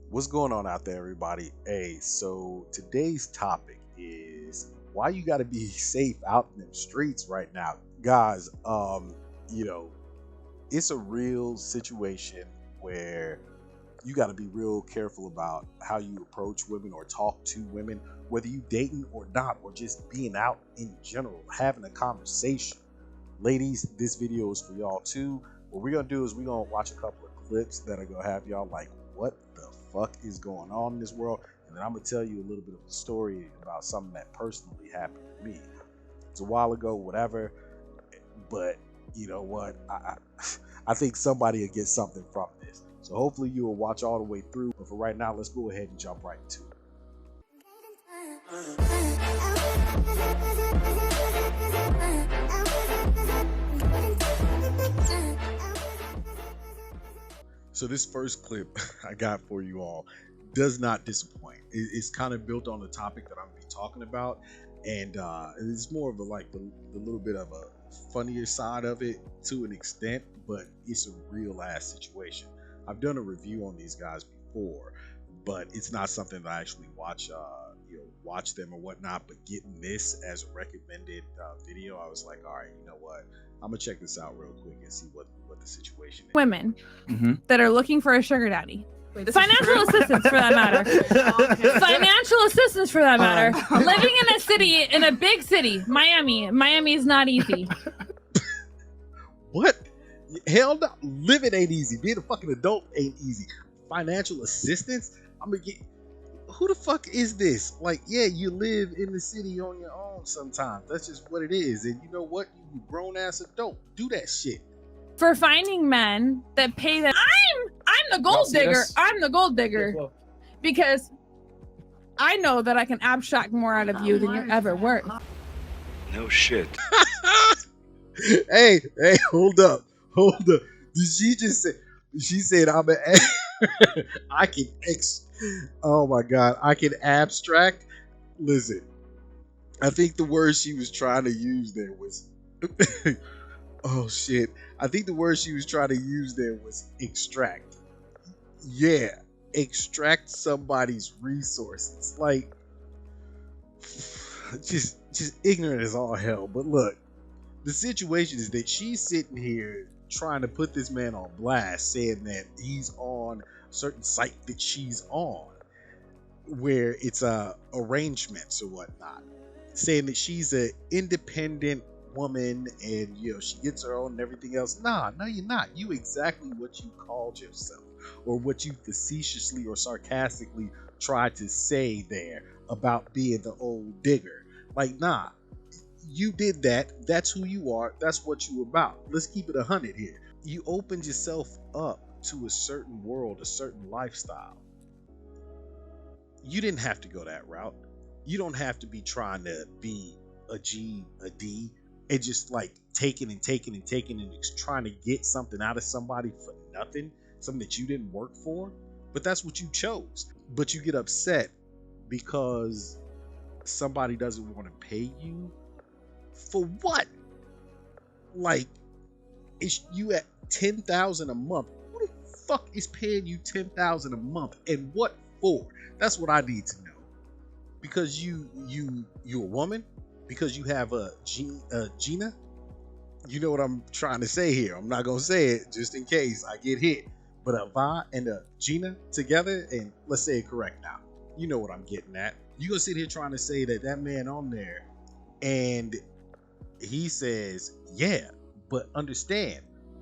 What's going on out there, everybody? Hey, so today's topic is why you got to be safe out in the streets right now, guys. You know, it's a real situation where you got to be real careful about how you approach women or talk to women, whether you dating or not, or just being out in general, having a conversation. Ladies, this video is for y'all too. What we're gonna do is we're gonna watch a couple of clips that are gonna have y'all like, what the fuck is going on in this world? And then I'm gonna tell you a little bit of a story about something that personally happened to me. It's a while ago, whatever, but you know what? I think somebody will get something from this. So hopefully you will watch all the way through. But for right now, let's go ahead and jump right into it. So this first clip I got for you all does not disappoint. It's kind of built on the topic that I'm gonna be talking about, and it's more of a like the little bit of a funnier side of it to an extent, but it's a real ass situation. I've done a review on these guys before, but it's not something that I actually watch them or whatnot. But getting this as a recommended video, I was like, all right, you know what? I'm gonna check this out real quick and see what the situation is. Women that are looking for a sugar daddy. Financial assistance for that matter. Financial assistance for that matter. Living in a city, in a big city, Miami. Miami is not easy. What? Hell no. Living ain't easy. Being a fucking adult ain't easy. Financial assistance? I'm gonna get. Who the fuck is this? Like, yeah, you live in the city on your own sometimes. That's just what it is. And you know what? You grown ass adult. Do that shit. For finding men that pay them. I'm the gold digger. I'm the gold digger. Because I know that I can abstract more out of you than you're ever worth. No shit. Hey, hold up. Did she just say? She said, "I'm an." I can Oh my god, I can abstract. Listen, I think the word she was trying to use there was. Oh shit! I think the word she was trying to use there was extract. Yeah, extract somebody's resources. Like, just ignorant as all hell. But look, the situation is that she's sitting here trying to put this man on blast, saying that he's on a certain site that she's on, where it's arrangements or whatnot, saying that she's an independent woman and she gets her own and everything else. No, you're not. You exactly what you called yourself, or what you facetiously or sarcastically tried to say there about being the old digger. Like, nah, you did that. That's who you are. That's what you about. Let's keep it 100 here. You opened yourself up to a certain world, a certain lifestyle. You didn't have to go that route. You don't have to be trying to be a G, a D, and just like taking and trying to get something out of somebody for nothing, something that you didn't work for. But that's what you chose. But you get upset because somebody doesn't want to pay you. For what? Like, is you at $10,000 a month? Who the fuck is paying you $10,000 a month, and what for? That's what I need to know. Because you a woman? Because you have a Gina? You know what I'm trying to say here. I'm not gonna say it just in case I get hit. But a Va and a Gina together, and let's say it correct now. You know what I'm getting at. You gonna sit here trying to say that man on there, and he says, yeah, but understand,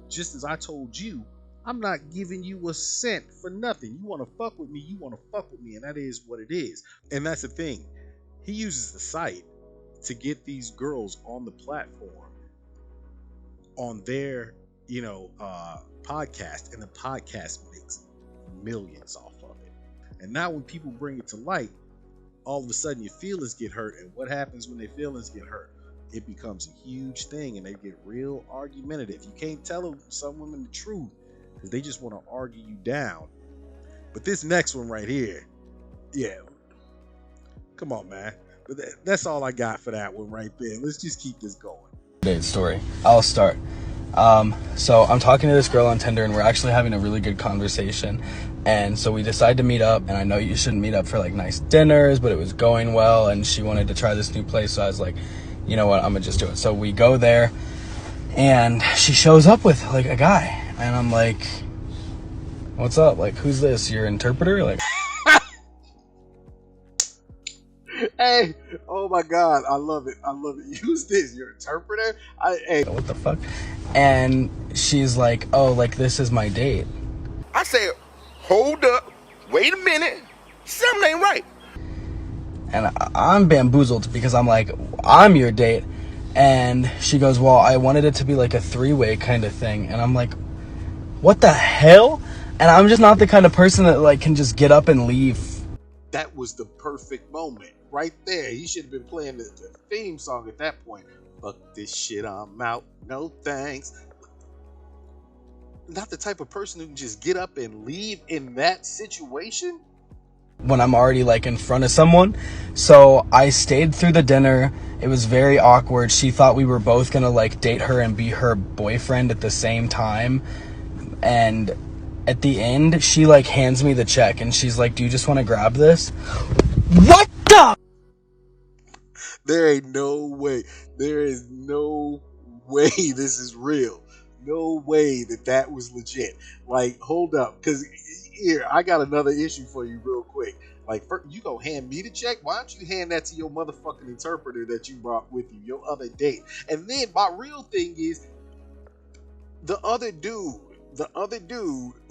just as I told you, I'm not giving you a cent for nothing. You want to fuck with me, and that is what it is. And that's the thing. He uses the site to get these girls on the platform on their, podcast, and the podcast makes millions off of it. And now when people bring it to light, all of a sudden your feelings get hurt. And what happens when their feelings get hurt? It becomes a huge thing, and they get real argumentative. You can't tell some women the truth because they just want to argue you down. But this next one right here, yeah, come on, man. But that's all I got for that one right there. Let's just keep this going. Today's story. I'll start. So I'm talking to this girl on Tinder, and we're actually having a really good conversation. And so we decide to meet up, and I know you shouldn't meet up for like nice dinners, but it was going well, and she wanted to try this new place, so I was like, you know what, I'm gonna just do it. So we go there, and she shows up with like a guy, and I'm like, what's up? Like, who's this? Your interpreter? Like, Hey, oh my God, I love it. I love it. Use this, your interpreter. Hey, what the fuck? And she's like, oh, like this is my date. I said, hold up, wait a minute, something ain't right. And I'm bamboozled because I'm like, I'm your date. And she goes, well, I wanted it to be like a 3-way kind of thing. And I'm like, what the hell? And I'm just not the kind of person that like can just get up and leave. that was the perfect moment right there. He should have been playing the theme song at that point. Fuck this shit, I'm out. No thanks. Not the type of person who can just get up and leave in that situation. When I'm already like in front of someone. So I stayed through the dinner. It was very awkward. She thought we were both gonna like date her and be her boyfriend at the same time. And at the end, she like hands me the check and she's like, do you just want to grab this? What the? There ain't no way. There is no way this is real. No way that was legit. Like, hold up. Because here, I got another issue for you real quick. Like, first, you gonna hand me the check? Why don't you hand that to your motherfucking interpreter that you brought with you, your other date? And then my real thing is, the other dude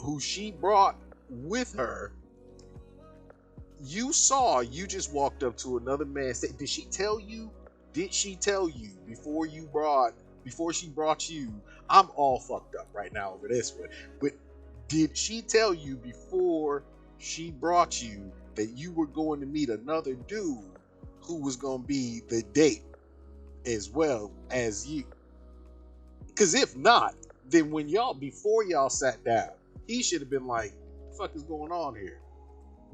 who she brought with her, you just walked up to another man. Did she tell you before she brought you? I'm all fucked up right now over this one. But did she tell you before she brought you that you were going to meet another dude who was going to be the date as well as you? Because if not, then before y'all sat down, he should have been like, what the fuck is going on here?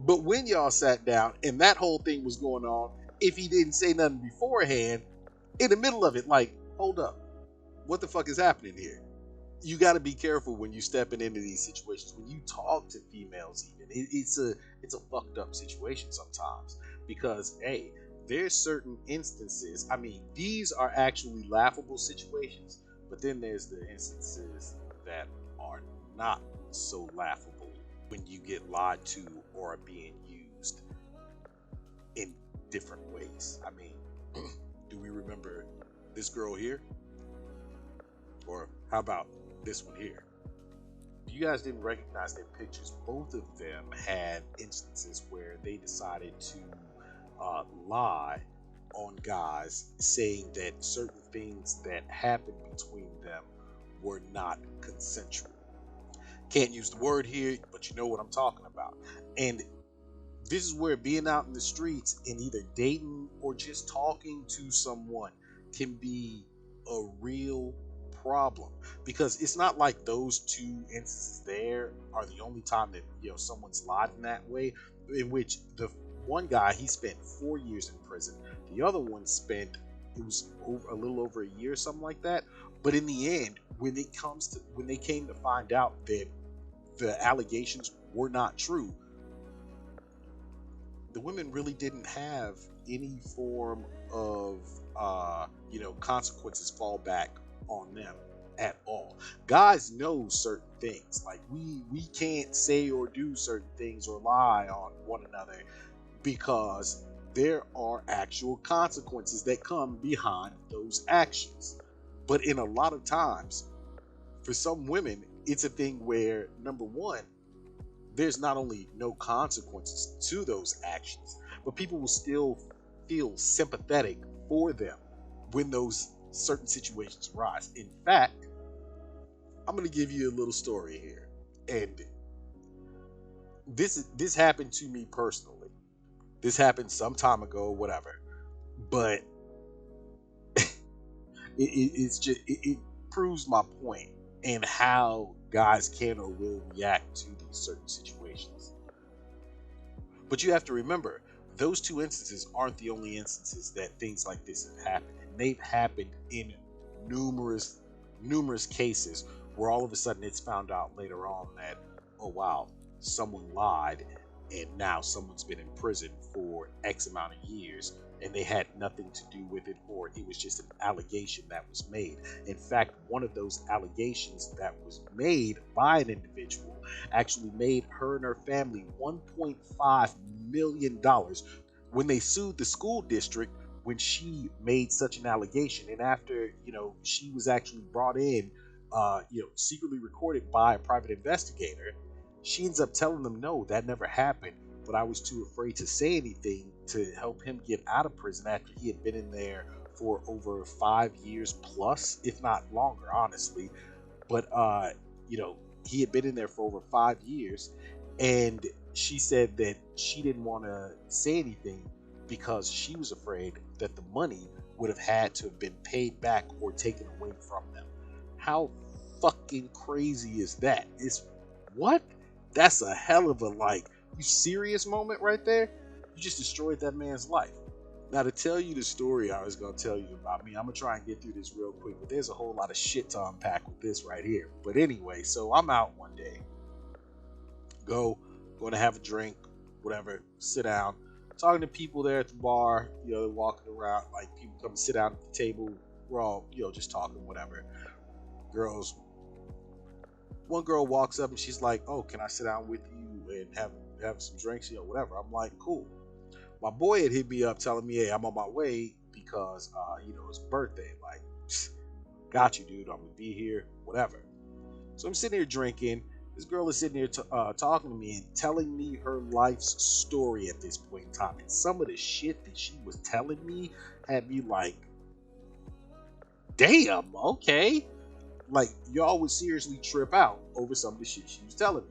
But when y'all sat down and that whole thing was going on, if he didn't say nothing beforehand, in the middle of it, like, hold up, what the fuck is happening here? You got to be careful when you stepping into these situations. When you talk to females, even it's a fucked up situation sometimes, because hey, there's certain instances. I mean, these are actually laughable situations, but then there's the instances that are not so laughable when you get lied to or are being used in different ways. I mean, do we remember this girl here? Or how about this one here? You guys didn't recognize their pictures. Both of them had instances where they decided to lie on guys, saying that certain things that happened between them were not consensual. Can't use the word here, but you know what I'm talking about. And this is where being out in the streets and either dating or just talking to someone can be a real problem, because it's not like those two instances there are the only time that someone's lied in that way. In which the one guy, he spent 4 years in prison, the other one spent, it was a little over a year, something like that. But in the end, when they came to find out that the allegations were not true, the women really didn't have any form of consequences fall back on them at all. Guys know certain things, like we can't say or do certain things or lie on one another, because there are actual consequences that come behind those actions. But in a lot of times, for some women, it's a thing where, number one, there's not only no consequences to those actions, but people will still feel sympathetic for them when those certain situations arise. In fact, I'm going to give you a little story here, and this happened to me personally. This happened some time ago, whatever, but it proves my point and how guys can or will react to these certain situations. But you have to remember, those two instances aren't the only instances that things like this have happened. And they've happened in numerous numerous cases where all of a sudden it's found out later on that, oh wow, someone lied and now someone's been in prison for X amount of years and they had nothing to do with it, or it was just an allegation that was made. In fact, one of those allegations that was made by an individual actually made her and her family $1.5 million when they sued the school district when she made such an allegation. And after, she was actually brought in, secretly recorded by a private investigator, she ends up telling them, no, that never happened, but I was too afraid to say anything to help him get out of prison after he had been in there for over 5 years plus, if not longer, honestly. But, he had been in there for over 5 years, and she said that she didn't want to say anything because she was afraid that the money would have had to have been paid back or taken away from them. How fucking crazy is that? What? That's a hell of a, you serious moment right there? You just destroyed that man's life. Now, to tell you the story I was going to tell you about me, I'm going to try and get through this real quick, but there's a whole lot of shit to unpack with this right here. But anyway, so I'm out one day. Going to have a drink, whatever, sit down. Talking to people there at the bar, they're walking around, people come sit down at the table. We're all, just talking, whatever. One girl walks up and she's like, oh, can I sit down with you and have some drinks, whatever. I'm like, cool. My boy had hit me up telling me, hey, I'm on my way because, it's birthday. Like, got you, dude. I'm going to be here, whatever. So I'm sitting here drinking. This girl is sitting here talking to me and telling me her life's story at this point in time. And some of the shit that she was telling me had me like, damn, okay. Like, y'all would seriously trip out over some of the shit she was telling me.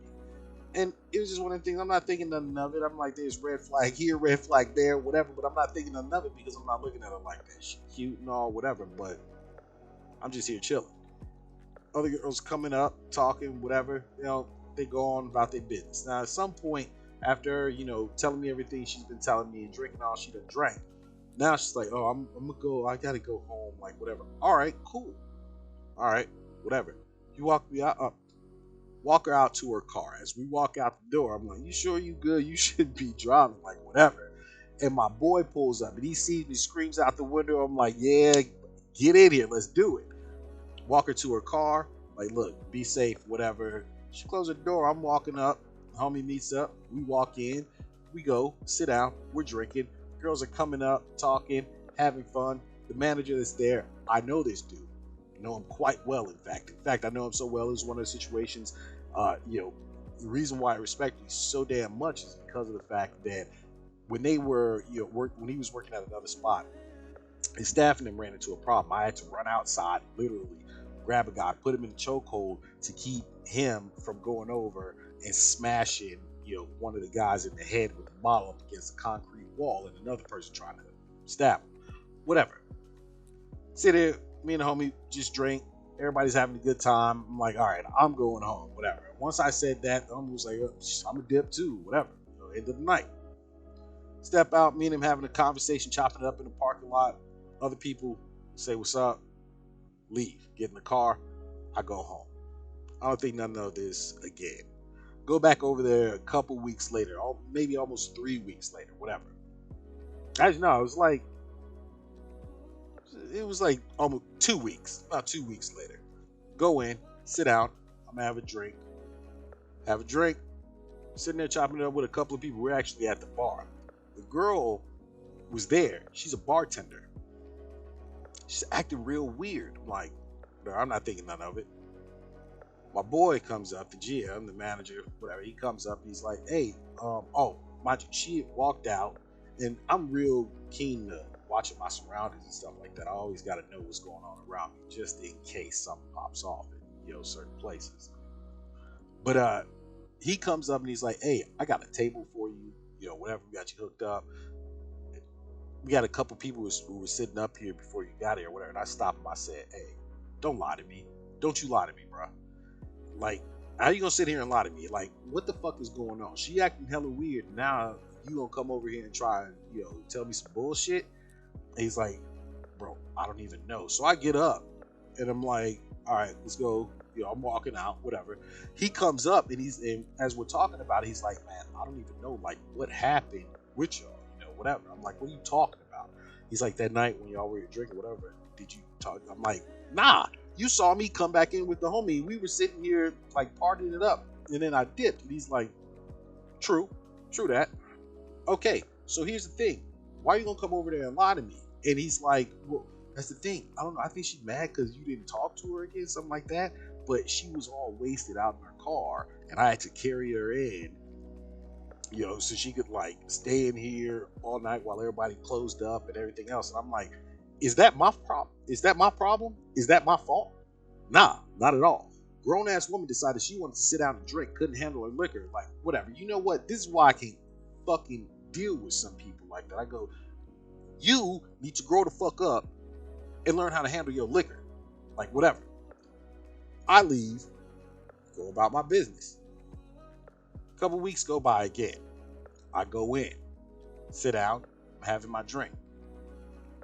And it was just one of the things, I'm not thinking nothing of it. I'm like, there's red flag here, red flag there, whatever. But I'm not thinking nothing of it because I'm not looking at her like that. She's cute and all, whatever. But I'm just here chilling. Other girls coming up, talking, whatever, they go on about their business. Now, at some point, after, telling me everything she's been telling me and drinking all she done drank, now she's like, oh, I'm gonna go, I gotta go home, like, whatever. All right, cool. All right, whatever. You walk her out to her car. As we walk out the door, I'm like, you sure you good? You should be driving, like, whatever. And my boy pulls up and he sees me, screams out the window. I'm like, yeah, get in here, let's do it. Walk her to her car, like, look, be safe, whatever. She closes the door, I'm walking up, homie meets up, we walk in, we go, sit down, we're drinking, girls are coming up, talking, having fun. The manager that's there, I know this dude, I know him quite well, in fact, I know him so well, it's one of the situations, the reason why I respect him so damn much is because of the fact that when they were, when he was working at another spot, his staff and them ran into a problem. I had to run outside, literally, grab a guy, put him in a chokehold to keep him from going over and smashing, one of the guys in the head with a bottle up against a concrete wall and another person trying to stab him. Whatever. Sit there, me and the homie just drink. Everybody's having a good time. I'm like, all right, I'm going home, whatever. Once I said that, the homie was like, I'm a dip too, whatever. End of the night. Step out, me and him having a conversation, chopping it up in the parking lot. Other people say, what's up? Leave. Get in the car. I go home. I don't think nothing of this again. Go back over there a couple weeks later, maybe almost 3 weeks later, whatever. Actually, no, it was like almost 2 weeks, about 2 weeks later. Go in, sit down. I'm gonna have a drink. Sitting there chopping it up with a couple of people. We're actually at the bar. The girl was there. She's a bartender. She's acting real weird. I'm like, no, I'm not thinking none of it. My boy comes up, the GM, the manager, whatever. He comes up. He's like, hey, she had walked out, and I'm real keen to watching my surroundings and stuff like that. I always got to know what's going on around me, just in case something pops off in certain places. But he comes up and he's like, hey, I got a table for you, whatever. We got you hooked up. We got a couple people who were sitting up here before you got here, whatever. And I stopped him. I said, hey, don't lie to me. Don't you lie to me, bro. Like, how you gonna sit here and lie to me? Like, what the fuck is going on? She acting hella weird. Now you gonna come over here and try and, tell me some bullshit? And he's like, bro, I don't even know. So I get up and I'm like, all right, let's go. I'm walking out, whatever. He comes up and as we're talking about it, he's like, man, I don't even know like what happened with y'all, whatever. I'm like, what are you talking about? He's like, that night when y'all were drinking, whatever, did you talk? I'm like, nah, you saw me come back in with the homie. We were sitting here like partying it up, and then I dipped. And he's like, true that. Okay, so here's the thing. Why are you gonna come over there and lie to me? And he's like, well, that's the thing. I don't know. I think she's mad because you didn't talk to her again, something like that. But she was all wasted out in her car, and I had to carry her in, so she could like stay in here all night while everybody closed up and everything else. And I'm like, is that my problem? Is that my problem? Is that my fault? Nah, not at all. Grown ass woman decided she wanted to sit down and drink, couldn't handle her liquor, like whatever. You know what? This is why I can't fucking deal with some people like that. I go, you need to grow the fuck up and learn how to handle your liquor. Like whatever. I leave, go about my business. A couple weeks go by again. I go in, sit down, I'm having my drink.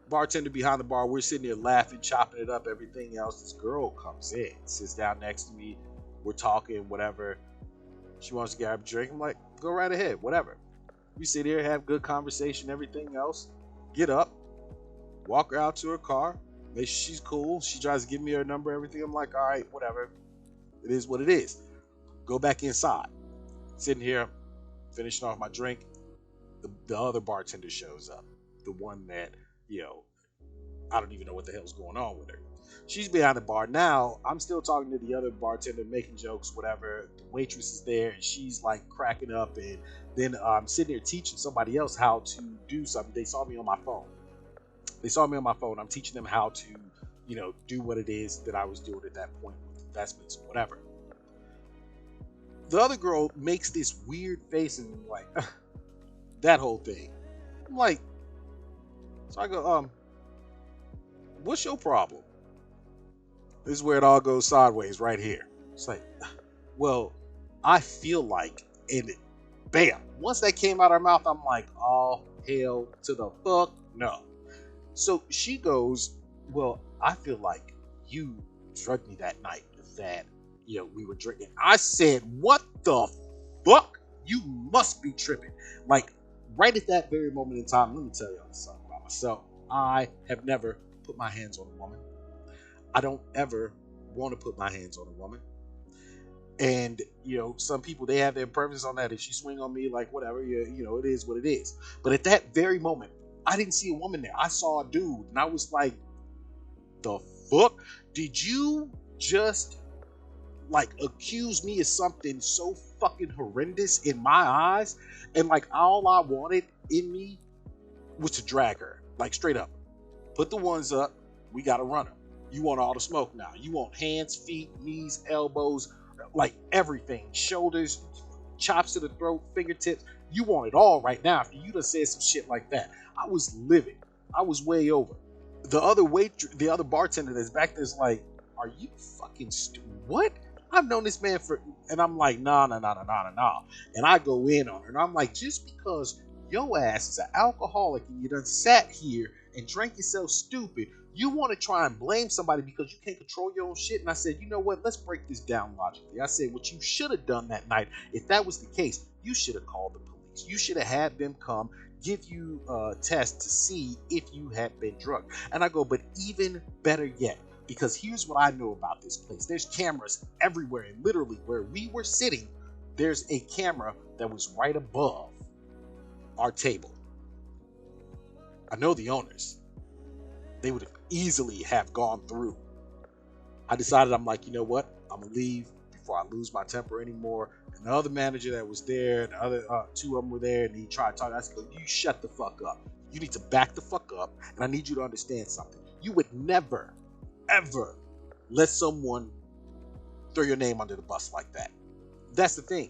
Bartender behind the bar, we're sitting there laughing, chopping it up, everything else. This girl comes in, sits down next to me. We're talking, whatever. She wants to grab a drink. I'm like, go right ahead, whatever. We sit here, have good conversation, everything else. Get up, walk her out to her car, make sure she's cool. She tries to give me her number, everything. I'm like, all right, whatever. It is what it is. Go back inside. Sitting here, finishing off my drink. The other bartender shows up. The one that, I don't even know what the hell's going on with her. She's behind the bar. Now, I'm still talking to the other bartender, making jokes, whatever. The waitress is there, and she's like cracking up. And then I'm sitting there teaching somebody else how to do something. They saw me on my phone. I'm teaching them how to, do what it is that I was doing at that point with investments or whatever. The other girl makes this weird face and like, that whole thing. I'm like, so I go, what's your problem? This is where it all goes sideways right here. It's like, well, I feel like, and bam, once that came out of her mouth, I'm like, oh, hell to the fuck no. So she goes, well, I feel like you drugged me that night that, we were drinking. I said, what the fuck? You must be tripping. Like, right at that very moment in time, let me tell y'all something about myself. I have never put my hands on a woman. I don't ever want to put my hands on a woman. And, some people, they have their preference on that. If she swing on me, like, whatever, it is what it is. But at that very moment, I didn't see a woman there. I saw a dude, and I was like, the fuck? Did you just, like, accuse me of something so fucking horrendous in my eyes? And, like, all I wanted in me was to drag her. Like, straight up. Put the ones up. We got to run her. You want all the smoke now. You want hands, feet, knees, elbows, like everything. Shoulders, chops to the throat, fingertips. You want it all right now after you done said some shit like that. I was livid. I was way over. The other bartender that's back there's like, are you fucking stupid? What? I've known this man for, and I'm like, nah. And I go in on her, and I'm like, just because your ass is an alcoholic and you done sat here and drank yourself stupid, you want to try and blame somebody because you can't control your own shit. And I said, you know what? Let's break this down logically. I said, what you should have done that night, if that was the case, you should have called the police. You should have had them come, give you a test to see if you had been drugged. And I go, but even better yet, because here's what I know about this place. There's cameras everywhere, and literally where we were sitting, there's a camera that was right above our table. I know the owners. They would have easily have gone through. I decided, I'm like, you know what? I'm gonna leave before I lose my temper anymore. And the other manager that was there, the other two of them were there, and he tried to talk. I said, you shut the fuck up. You need to back the fuck up, and I need you to understand something. You would never, ever let someone throw your name under the bus like that. That's the thing.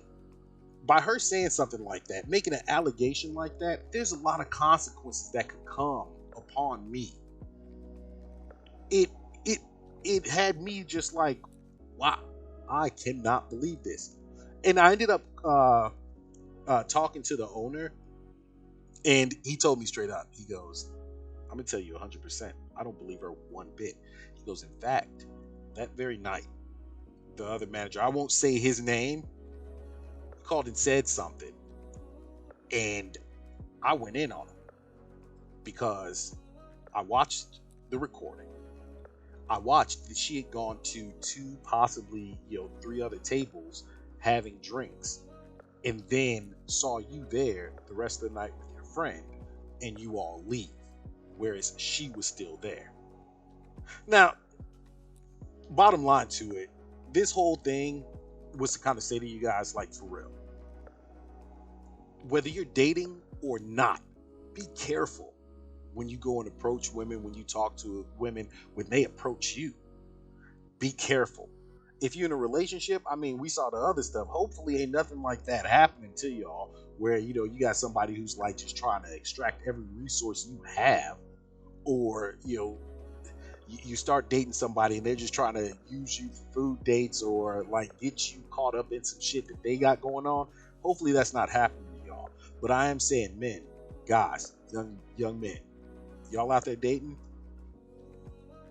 By her saying something like that, making an allegation like that, there's a lot of consequences that could come upon me. It had me just like, wow, I cannot believe this. And I ended up talking to the owner, and he told me straight up, he goes, I'm gonna tell you 100%, I don't believe her one bit. He goes, in fact, that very night, the other manager, I won't say his name, called and said something. And I went in on him because I watched the recording. I watched that she had gone to 2, possibly 3 other tables having drinks, and then saw you there the rest of the night with your friend, and you all leave, whereas she was still there. Now, bottom line to it, this whole thing was to kind of say to you guys, like, for real, whether you're dating or not, be careful when you go and approach women, when you talk to women, when they approach you. Be careful. If you're in a relationship, I mean, we saw the other stuff. Hopefully ain't nothing like that happening to y'all, where you got somebody who's like just trying to extract every resource you have, or you start dating somebody and they're just trying to use you for food dates, or like get you caught up in some shit that they got going on. Hopefully that's not happening to y'all. But I am saying, men, guys, young men, y'all out there dating,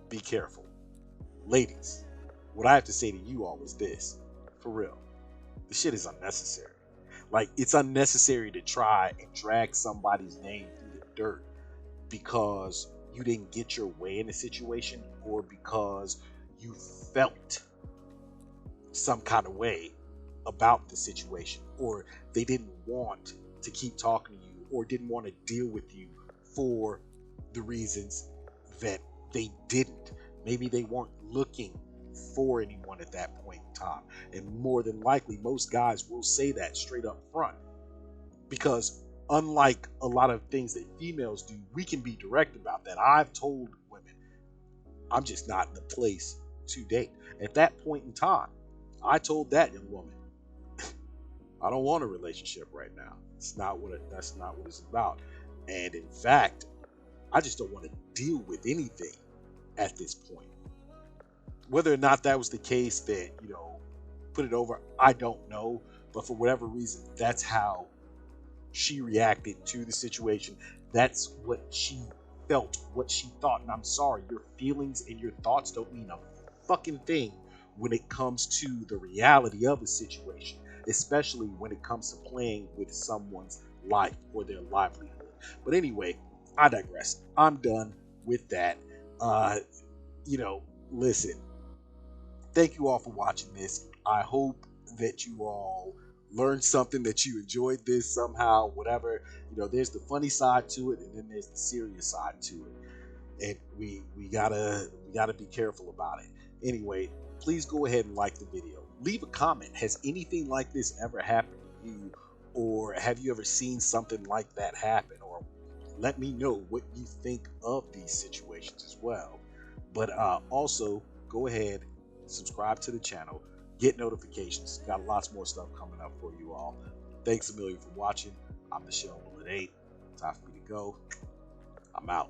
be careful. Ladies, what I have to say to you all is this, for real, this shit is unnecessary. Like, it's unnecessary to try and drag somebody's name through the dirt because you didn't get your way in a situation, or because you felt some kind of way about the situation, or they didn't want to keep talking to you, or didn't want to deal with you for the reasons that they didn't. Maybe they weren't looking for anyone at that point in time. And more than likely, most guys will say that straight up front, because unlike a lot of things that females do, we can be direct about that. I've told women, I'm just not in the place to date. At that point in time, I told that young woman, I don't want a relationship right now. That's not what it's about. And in fact, I just don't want to deal with anything at this point. Whether or not that was the case, that put it over, I don't know. But for whatever reason, that's how she reacted to the situation. That's what she felt, what she thought. And I'm sorry, your feelings and your thoughts don't mean a fucking thing when it comes to the reality of a situation, especially when it comes to playing with someone's life or their livelihood. But anyway, I digress. I'm done with that. Listen, thank you all for watching this. I hope that you all learned something, that you enjoyed this somehow, whatever. There's the funny side to it, and then there's the serious side to it. And we gotta be careful about it. Anyway, please go ahead and like the video. Leave a comment. Has anything like this ever happened to you? Or have you ever seen something like that happen? Or let me know what you think of these situations as well. But also, go ahead, subscribe to the channel, get notifications. Got lots more stuff coming up for you all. Thanks a million for watching. I'm Michelle Bullet 8. Time for me to go. I'm out.